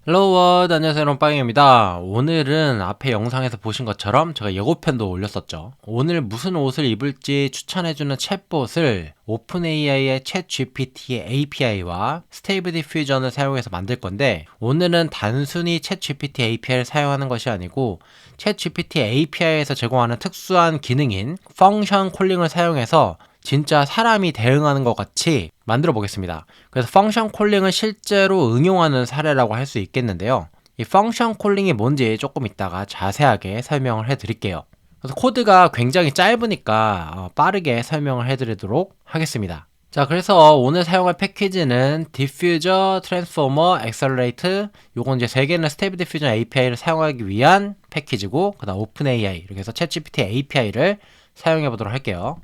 헬로우 워드, 안녕하세요, 롬빵입니다. 오늘은 앞에 영상에서 보신 것처럼 제가 예고편도 올렸었죠. 오늘 무슨 옷을 입을지 추천해주는 챗봇을 오픈AI의 챗GPT API와 스테이블 디퓨전을 사용해서 만들 건데, 오늘은 단순히 챗GPT API를 사용하는 것이 아니고 챗GPT API에서 제공하는 특수한 기능인 펑션 콜링을 사용해서 진짜 사람이 대응하는 것 같이 만들어 보겠습니다. 그래서 펑션 콜링을 실제로 응용하는 사례라고 할 수 있겠는데요. 이 펑션 콜링이 뭔지 조금 이따가 자세하게 설명을 해 드릴게요. 그래서 코드가 굉장히 짧으니까 빠르게 설명을 해 드리도록 하겠습니다. 자, 그래서 오늘 사용할 패키지는 Diffuser, Transformer, Accelerate, 요건 이제 세 개는 Stable Diffusion API를 사용하기 위한 패키지고, 그 다음 OpenAI, 이렇게 해서 ChatGPT API를 사용해 보도록 할게요.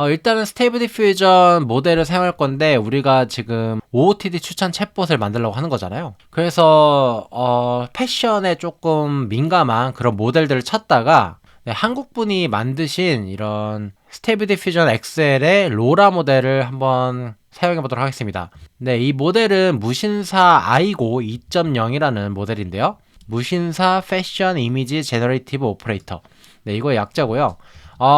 일단은 스테이블 디퓨전 모델을 사용할 건데, 우리가 지금 OOTD 추천 챗봇을 만들려고 하는 거잖아요. 그래서 패션에 조금 민감한 그런 모델들을 찾다가 한국분이 만드신 이런 스테이블 디퓨전 엑셀의 로라 모델을 한번 사용해 보도록 하겠습니다. 네, 이 모델은 무신사 아이고 2.0이라는 모델인데요. 무신사 패션 이미지 제너레이티브 오퍼레이터. 네, 이거의 약자고요.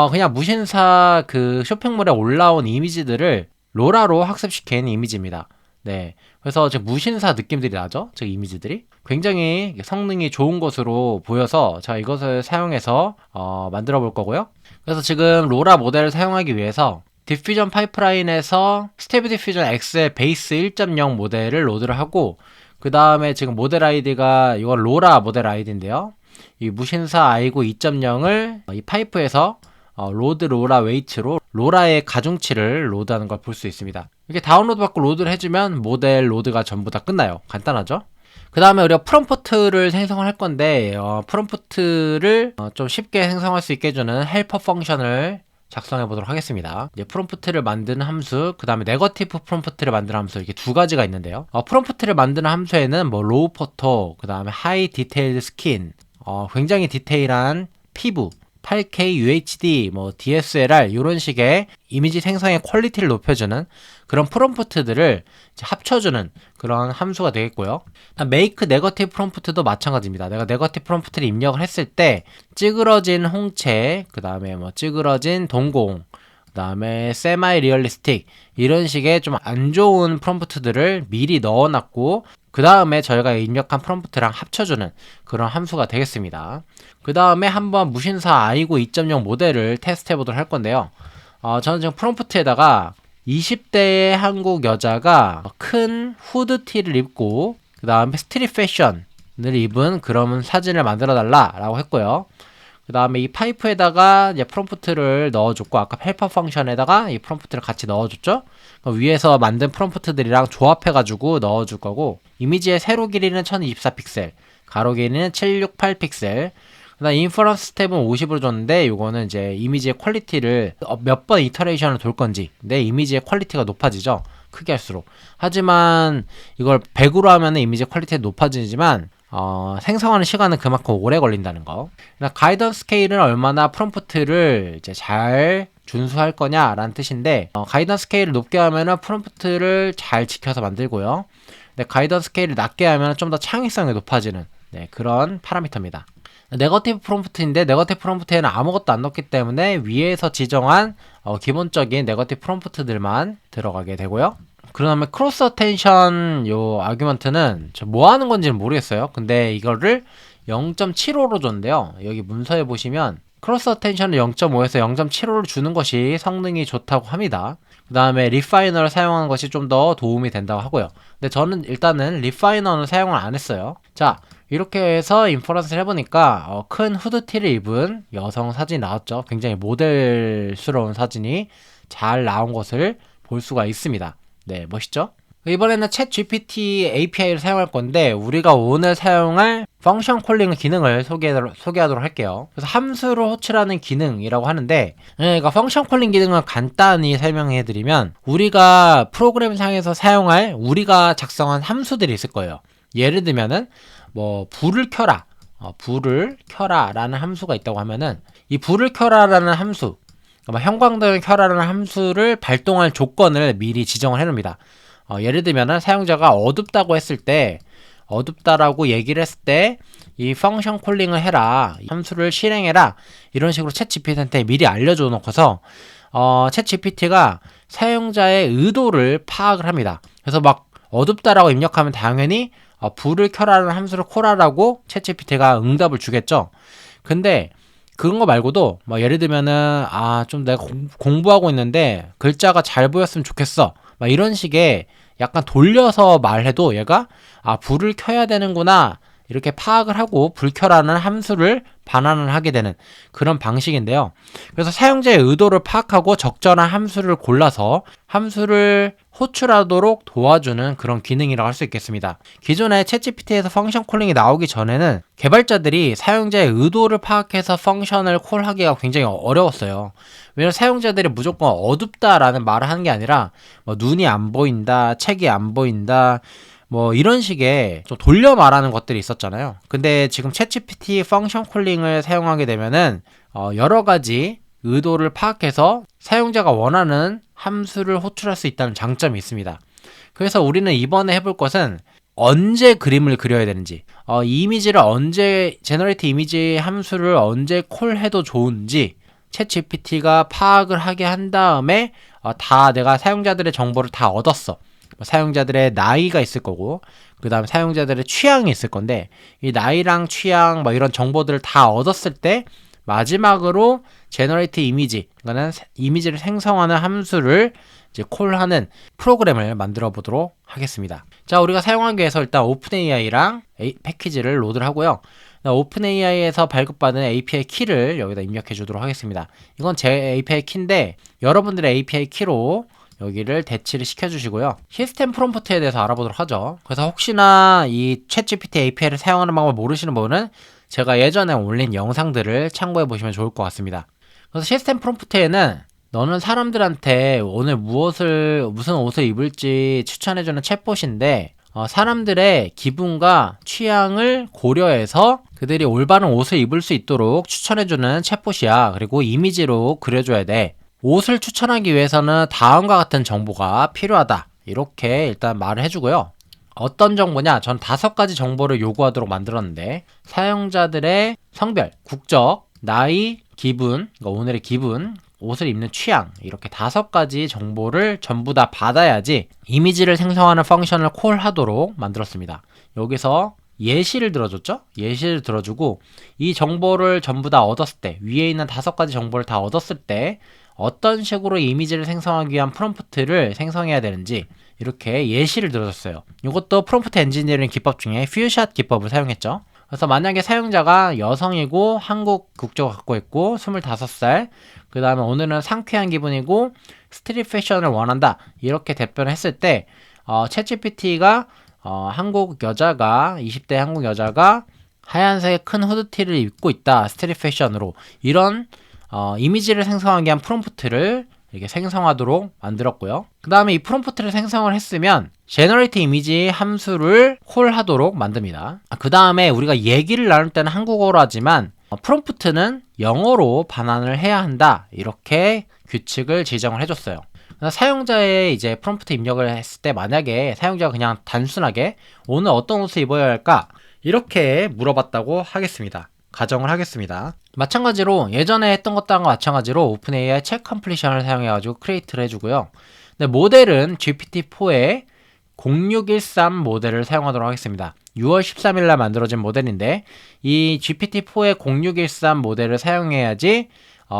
그냥 무신사 그 쇼핑몰에 올라온 이미지들을 로라로 학습시킨 이미지입니다. 네. 그래서 지금 무신사 느낌들이 나죠? 저 이미지들이. 굉장히 성능이 좋은 것으로 보여서 제가 이것을 사용해서 만들어 볼 거고요. 그래서 지금 로라 모델을 사용하기 위해서 디퓨전 파이프라인에서 스테이블 디퓨전 X의 베이스 1.0 모델을 로드를 하고, 그 다음에 지금 모델 아이디가 이건 로라 모델 아이디인데요. 이 무신사 아이고 2.0을 이 파이프에서 로드 로라 웨이트로 로라의 가중치를 로드하는 걸 볼 수 있습니다. 이렇게 다운로드 받고 로드를 해주면 모델 로드가 전부 다 끝나요. 간단하죠? 그 다음에 우리가 프롬프트를 생성을 할 건데, 프롬프트를 좀 쉽게 생성할 수 있게 해주는 헬퍼 펑션을 작성해 보도록 하겠습니다. 이제 프롬프트를 만드는 함수, 그 다음에 네거티브 프롬프트를 만드는 함수, 이렇게 두 가지가 있는데요. 프롬프트를 만드는 함수에는 뭐 로우 포토, 그 다음에 하이 디테일드 스킨, 굉장히 디테일한 피부, 8K UHD, 뭐 DSLR 이런 식의 이미지 생성의 퀄리티를 높여주는 그런 프롬프트들을 합쳐주는 그런 함수가 되겠고요. make negative prompt도 마찬가지입니다. 내가 네거티브 프롬프트를 입력을 했을 때 찌그러진 홍채, 그 다음에 뭐 찌그러진 동공, 그 다음에 세마이 리얼리스틱 이런 식의 좀 안 좋은 프롬프트들을 미리 넣어놨고, 그 다음에 저희가 입력한 프롬프트랑 합쳐주는 그런 함수가 되겠습니다. 그 다음에 한번 무신사 아이고 2.0 모델을 테스트 해보도록 할 건데요. 저는 지금 프롬프트에다가 20대의 한국 여자가 큰 후드티를 입고 그 다음에 스트릿 패션을 입은 그런 사진을 만들어 달라 라고 했고요. 그 다음에 이 파이프에다가 이제 프롬프트를 넣어줬고, 아까 헬퍼 펑션에다가 이 프롬프트를 같이 넣어줬죠. 위에서 만든 프롬프트들이랑 조합해가지고 넣어줄 거고, 이미지의 세로 길이는 1024픽셀, 가로 길이는 768픽셀, 그 다음 인퍼런스 스텝은 50으로 줬는데, 요거는 이제 이미지의 퀄리티를 몇 번 이터레이션을 돌 건지, 내 이미지의 퀄리티가 높아지죠. 크게 할수록. 하지만 이걸 100으로 하면 이미지 퀄리티가 높아지지만 생성하는 시간은 그만큼 오래 걸린다는 거. 가이던스 스케일은 얼마나 프롬프트를 이제 잘 준수할 거냐라는 뜻인데, 가이던스 스케일을 높게 하면은 프롬프트를 잘 지켜서 만들고요. 근데 가이던스 스케일을 낮게 하면 좀 더 창의성이 높아지는 그런 파라미터입니다. 네거티브 프롬프트인데, 네거티브 프롬프트에는 아무것도 안 넣기 때문에 위에서 지정한 기본적인 네거티브 프롬프트들만 들어가게 되고요. 그 다음에 크로스 어텐션 요 아규먼트는 저 뭐 하는 건지는 모르겠어요. 근데 이거를 0.75로 줬는데요. 여기 문서에 보시면 크로스 어텐션을 0.5에서 0.75를 주는 것이 성능이 좋다고 합니다. 그 다음에 리파이너를 사용하는 것이 좀 더 도움이 된다고 하고요. 근데 저는 일단은 리파이너는 사용을 안 했어요. 자, 이렇게 해서 인퍼런스를 해보니까 큰 후드티를 입은 여성 사진이 나왔죠. 굉장히 모델스러운 사진이 잘 나온 것을 볼 수가 있습니다. 네, 멋있죠? 이번에는 챗 GPT API를 사용할 건데, 우리가 오늘 사용할 펑션 콜링 기능을 소개하도록 할게요. 그래서 함수를 호출하는 기능이라고 하는데, 그러니까 펑션 콜링 기능을 간단히 설명해드리면, 우리가 프로그램상에서 사용할 우리가 작성한 함수들이 있을 거예요. 예를 들면은 뭐 불을 켜라, 불을 켜라 라는 함수가 있다고 하면은, 이 불을 켜라 라는 함수, 형광등을 켜라는 함수를 발동할 조건을 미리 지정을 해놓습니다. 예를 들면 사용자가 어둡다고 했을 때 어둡다라고 얘기를 했을 때 이 펑션 콜링을 해라, 함수를 실행해라, 이런 식으로 챗 GPT한테 미리 알려줘 놓고서 챗 GPT가 사용자의 의도를 파악을 합니다. 그래서 막 어둡다라고 입력하면 당연히 불을 켜라는 함수를 콜하라고 챗 GPT가 응답을 주겠죠. 근데 그런 거 말고도 막 예를 들면은 좀 내가 공부하고 있는데 글자가 잘 보였으면 좋겠어, 막 이런 식의 약간 돌려서 말해도 얘가 불을 켜야 되는구나 이렇게 파악을 하고 불 켜라는 함수를 반환을 하게 되는 그런 방식인데요. 그래서 사용자의 의도를 파악하고 적절한 함수를 골라서 함수를 호출하도록 도와주는 그런 기능이라고 할 수 있겠습니다. 기존에 챗GPT에서 펑션 콜링이 나오기 전에는 개발자들이 사용자의 의도를 파악해서 펑션을 콜하기가 굉장히 어려웠어요. 왜냐면 사용자들이 무조건 어둡다라는 말을 하는 게 아니라 뭐 눈이 안 보인다, 책이 안 보인다, 뭐 이런 식의 좀 돌려 말하는 것들이 있었잖아요. 근데 지금 챗GPT 펑션 콜링을 사용하게 되면은 여러 가지 의도를 파악해서 사용자가 원하는 함수를 호출할 수 있다는 장점이 있습니다. 그래서 우리는 이번에 해볼 것은 언제 그림을 그려야 되는지, 이 이미지를 언제, 제너레이트 이미지 함수를 언제 콜해도 좋은지 챗 GPT가 파악을 하게 한 다음에 다 내가 사용자들의 정보를 다 얻었어. 사용자들의 나이가 있을 거고, 그 다음에 사용자들의 취향이 있을 건데, 이 나이랑 취향 뭐 이런 정보들을 다 얻었을 때 마지막으로 제너레이트 이미지, 그러니까 이미지를 생성하는 함수를 이제 콜하는 프로그램을 만들어 보도록 하겠습니다. 자, 우리가 사용하기 위해서 일단 오픈AI랑 패키지를 로드를 하고요. 오픈AI에서 발급받은 API 키를 여기다 입력해 주도록 하겠습니다. 이건 제 API 키인데 여러분들의 API 키로 여기를 대치를 시켜주시고요. 시스템 프롬프트에 대해서 알아보도록 하죠. 그래서 혹시나 이 챗GPT API를 사용하는 방법을 모르시는 분은 제가 예전에 올린 영상들을 참고해 보시면 좋을 것 같습니다. 그래서 시스템 프롬프트에는 너는 사람들한테 오늘 무슨 옷을 입을지 추천해주는 챗봇인데 사람들의 기분과 취향을 고려해서 그들이 올바른 옷을 입을 수 있도록 추천해주는 챗봇이야. 그리고 이미지로 그려줘야 돼. 옷을 추천하기 위해서는 다음과 같은 정보가 필요하다. 이렇게 일단 말을 해주고요. 어떤 정보냐? 전 5가지 정보를 요구하도록 만들었는데, 사용자들의 성별, 국적, 나이, 기분, 그러니까 오늘의 기분, 옷을 입는 취향, 이렇게 5가지 정보를 전부 다 받아야지 이미지를 생성하는 펑션을 콜하도록 만들었습니다. 여기서 예시를 들어줬죠? 예시를 들어주고 이 정보를 전부 다 얻었을 때, 위에 있는 5가지 정보를 다 얻었을 때 어떤 식으로 이미지를 생성하기 위한 프롬프트를 생성해야 되는지 이렇게 예시를 들어줬어요. 이것도 프롬프트 엔지니어링 기법 중에 퓨샷 기법을 사용했죠. 그래서 만약에 사용자가 여성이고 한국 국적을 갖고 있고 25살, 그 다음에 오늘은 상쾌한 기분이고 스트릿 패션을 원한다, 이렇게 답변을 했을 때 챗GPT가 한국 여자가 20대 한국 여자가 하얀색 큰 후드티를 입고 있다, 스트릿 패션으로, 이런 이미지를 생성하기 위한 프롬프트를 이렇게 생성하도록 만들었고요. 그 다음에 이 프롬프트를 생성을 했으면 제너레이트 이미지 함수를 콜하도록 만듭니다. 그 다음에 우리가 얘기를 나눌 때는 한국어로 하지만 프롬프트는 영어로 반환을 해야 한다, 이렇게 규칙을 지정을 해줬어요. 사용자의 이제 프롬프트 입력을 했을 때 만약에 사용자가 그냥 단순하게 오늘 어떤 옷을 입어야 할까, 이렇게 물어봤다고 하겠습니다. 가정을 하겠습니다. 마찬가지로 예전에 했던 것과 마찬가지로 오픈AI 챗 컴플리션을 사용해가지고 크리에이트를 해주고요. 근데 모델은 GPT-4의 0613 모델을 사용하도록 하겠습니다. 6월 13일날 만들어진 모델인데 이 GPT-4의 0613 모델을 사용해야지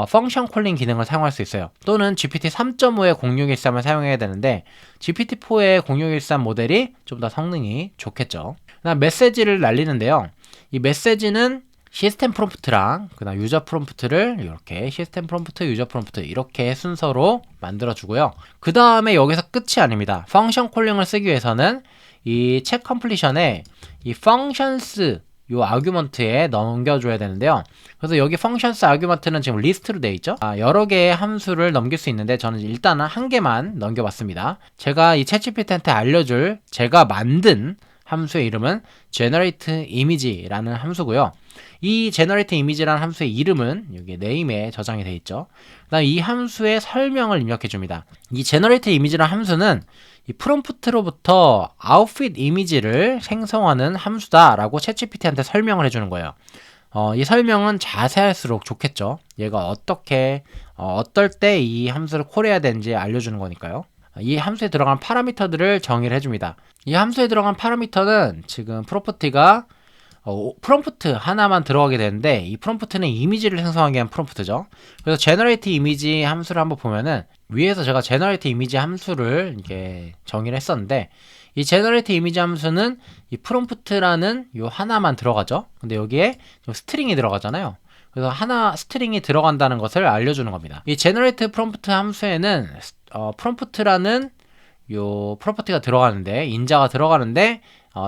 펑션 콜링 기능을 사용할 수 있어요. 또는 GPT 3.5의 0613을 사용해야 되는데 GPT-4의 0613 모델이 좀 더 성능이 좋겠죠. 그다음 메시지를 날리는데요. 이 메시지는 시스템 프롬프트랑 그다음 유저 프롬프트를 이렇게 시스템 프롬프트, 유저 프롬프트 이렇게 순서로 만들어주고요. 그 다음에 여기서 끝이 아닙니다. 펑션 콜링을 쓰기 위해서는 이 챗 컴플리션에 이 functions 요 아규먼트에 넘겨줘야 되는데요. 그래서 여기 functions 아규먼트는 지금 리스트로 되어 있죠. 여러 개의 함수를 넘길 수 있는데 저는 일단은 한 개만 넘겨봤습니다. 제가 이 챗GPT한테 알려줄 제가 만든 함수의 이름은 generate image라는 함수고요. 이 generate image라는 함수의 이름은 여기 name에 저장이 되어 있죠. 그다음 이 함수의 설명을 입력해 줍니다. 이 generate image라는 함수는 이 프롬프트로부터 outfit 이미지를 생성하는 함수다라고 챗GPT한테 설명을 해주는 거예요. 이 설명은 자세할수록 좋겠죠. 얘가 어떻게 어떨 때 이 함수를 콜해야 되는지 알려주는 거니까요. 이 함수에 들어간 파라미터들을 정의를 해줍니다. 이 함수에 들어간 파라미터는 지금 프로퍼티가 프롬프트 하나만 들어가게 되는데, 이 프롬프트는 이미지를 생성하기 위한 프롬프트죠. 그래서 generate 이미지 함수를 한번 보면은 위에서 제가 generate 이미지 함수를 이렇게 정의를 했었는데, 이 generate 이미지 함수는 이 프롬프트라는 요 하나만 들어가죠. 근데 여기에 스트링이 들어가잖아요. 그래서 하나 스트링이 들어간다는 것을 알려주는 겁니다. 이 generate prompt 함수에는 프롬프트라는 요 프로퍼티가 들어가는데, 인자가 들어가는데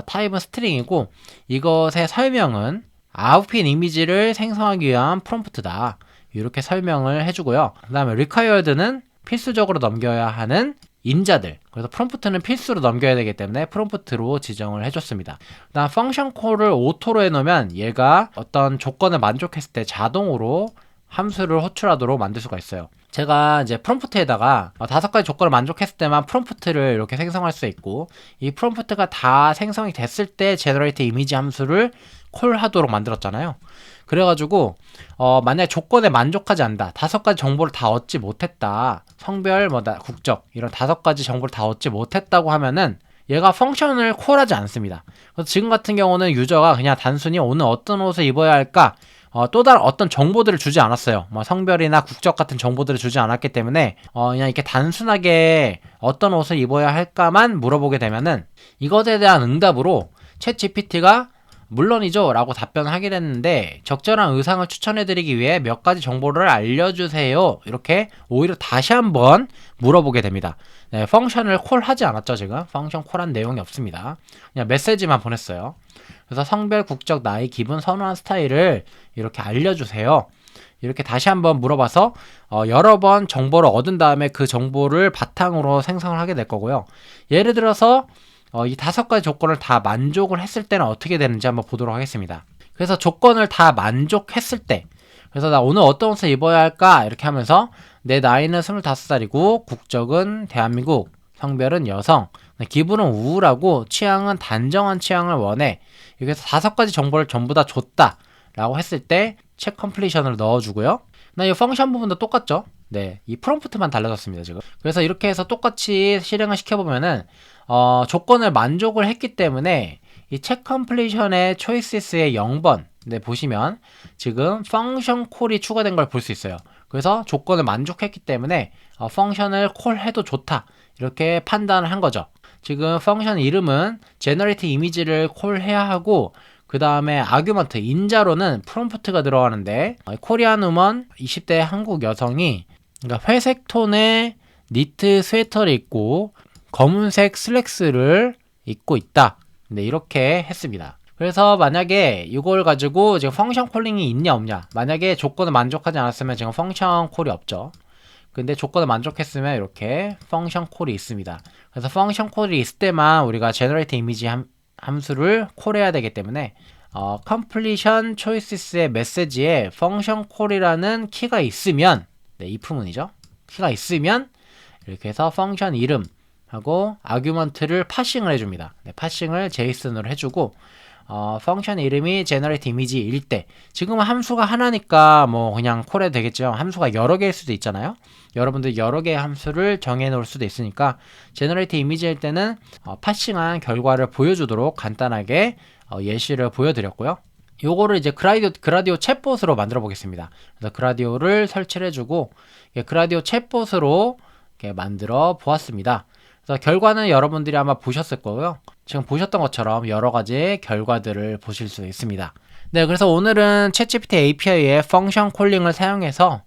타입은 스트링이고, 이것의 설명은 output 이미지를 생성하기 위한 프롬프트다, 이렇게 설명을 해주고요. 그 다음에 required는 필수적으로 넘겨야 하는 인자들, 그래서 프롬프트는 필수로 넘겨야 되기 때문에 프롬프트로 지정을 해줬습니다. 그 다음 펑션 콜을 오토로 해놓으면 얘가 어떤 조건을 만족했을 때 자동으로 함수를 호출하도록 만들 수가 있어요. 제가 이제 프롬프트에다가 5가지 조건을 만족했을 때만 프롬프트를 이렇게 생성할 수 있고, 이 프롬프트가 다 생성이 됐을 때 generate 이미지 함수를 콜하도록 만들었잖아요. 그래가지고 만약에 조건에 만족하지 않는다, 5가지 정보를 다 얻지 못했다, 성별, 국적 이런 5가지 정보를 다 얻지 못했다고 하면은 얘가 펑션을 콜하지 않습니다. 그래서 지금 같은 경우는 유저가 그냥 단순히 오늘 어떤 옷을 입어야 할까, 또 다른 어떤 정보들을 주지 않았어요. 성별이나 국적 같은 정보들을 주지 않았기 때문에 그냥 이렇게 단순하게 어떤 옷을 입어야 할까만 물어보게 되면은 이것에 대한 응답으로 챗 GPT가 물론이죠 라고 답변을 하게 됐는데, 적절한 의상을 추천해드리기 위해 몇 가지 정보를 알려주세요, 이렇게 오히려 다시 한번 물어보게 됩니다. 네, 펑션을 콜하지 않았죠. 지금 펑션 콜한 내용이 없습니다. 그냥 메시지만 보냈어요. 그래서 성별, 국적, 나이, 기분, 선호한 스타일을 이렇게 알려주세요, 이렇게 다시 한번 물어봐서 여러 번 정보를 얻은 다음에 그 정보를 바탕으로 생성을 하게 될 거고요. 예를 들어서 이 5가지 조건을 다 만족을 했을 때는 어떻게 되는지 한번 보도록 하겠습니다. 그래서 조건을 다 만족했을 때, 그래서 나 오늘 어떤 옷을 입어야 할까 이렇게 하면서 내 나이는 25살이고 국적은 대한민국, 성별은 여성, 기분은 우울하고 취향은 단정한 취향을 원해, 이렇게 해서 5가지 정보를 전부 다 줬다 라고 했을 때 체 컴플리션을 넣어주고요. 이 펑션 부분도 똑같죠. 네, 이 프롬프트만 달라졌습니다 지금. 그래서 이렇게 해서 똑같이 실행을 시켜보면은 조건을 만족을 했기 때문에 이 체크 컴플리션의 초이스의 0번 네, 보시면 지금 펑션 콜이 추가된 걸 볼 수 있어요. 그래서 조건을 만족했기 때문에 펑션을 콜해도 좋다, 이렇게 판단을 한 거죠. 지금 펑션 이름은 generate 이미지를 콜해야 하고, 그 다음에 아규먼트 인자로는 프롬프트가 들어가는데, 코리안 우먼 20대 한국 여성이 그러니까 회색 톤의 니트 스웨터를 입고 검은색 슬랙스를 입고 있다, 네, 이렇게 했습니다. 그래서 만약에 이걸 가지고 지금 펑션 콜링이 있냐 없냐, 만약에 조건을 만족하지 않았으면 지금 펑션 콜이 없죠. 근데 조건을 만족했으면 이렇게 펑션 콜이 있습니다. 그래서 펑션 콜이 있을 때만 우리가 generate 이미지 함수를 콜해야 되기 때문에 completion choices의 메시지에 펑션 콜이라는 키가 있으면, 네, if문이죠. 키가 있으면 이렇게 해서 펑션 이름 하고 아규먼트를 파싱을 해줍니다. 네, 파싱을 JSON으로 해주고, 펑션 이름이 generate image일 때, 지금은 함수가 하나니까 뭐 그냥 콜해도 되겠죠. 함수가 여러 개일 수도 있잖아요. 여러분들 여러 개의 함수를 정해 놓을 수도 있으니까 generate image일 때는 파싱한 결과를 보여주도록 간단하게 예시를 보여드렸고요. 요거를 이제 그라디오 챗봇으로 만들어 보겠습니다. 그래서 그라디오를 설치를 해주고 그라디오 챗봇으로 이렇게 만들어 보았습니다. 그래서 결과는 여러분들이 아마 보셨을 거고요. 지금 보셨던 것처럼 여러 가지 결과들을 보실 수 있습니다. 네, 그래서 오늘은 챗GPT API의 펑션 콜링을 사용해서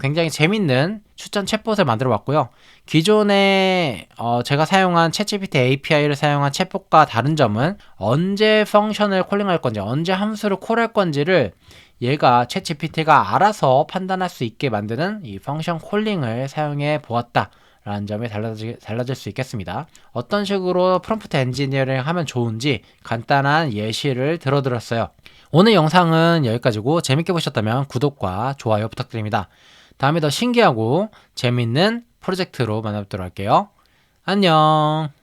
굉장히 재밌는 추천 챗봇을 만들어 봤고요. 기존에 제가 사용한 챗GPT API를 사용한 챗봇과 다른 점은 언제 펑션을 콜링할 건지, 언제 함수를 콜할 건지를 얘가 챗GPT가 알아서 판단할 수 있게 만드는 이 펑션 콜링을 사용해 보았다 라는 점이 달라질 수 있겠습니다. 어떤 식으로 프롬프트 엔지니어링 하면 좋은지 간단한 예시를 들어드렸어요. 오늘 영상은 여기까지고 재밌게 보셨다면 구독과 좋아요 부탁드립니다. 다음에 더 신기하고 재밌는 프로젝트로 만나뵙도록 할게요. 안녕.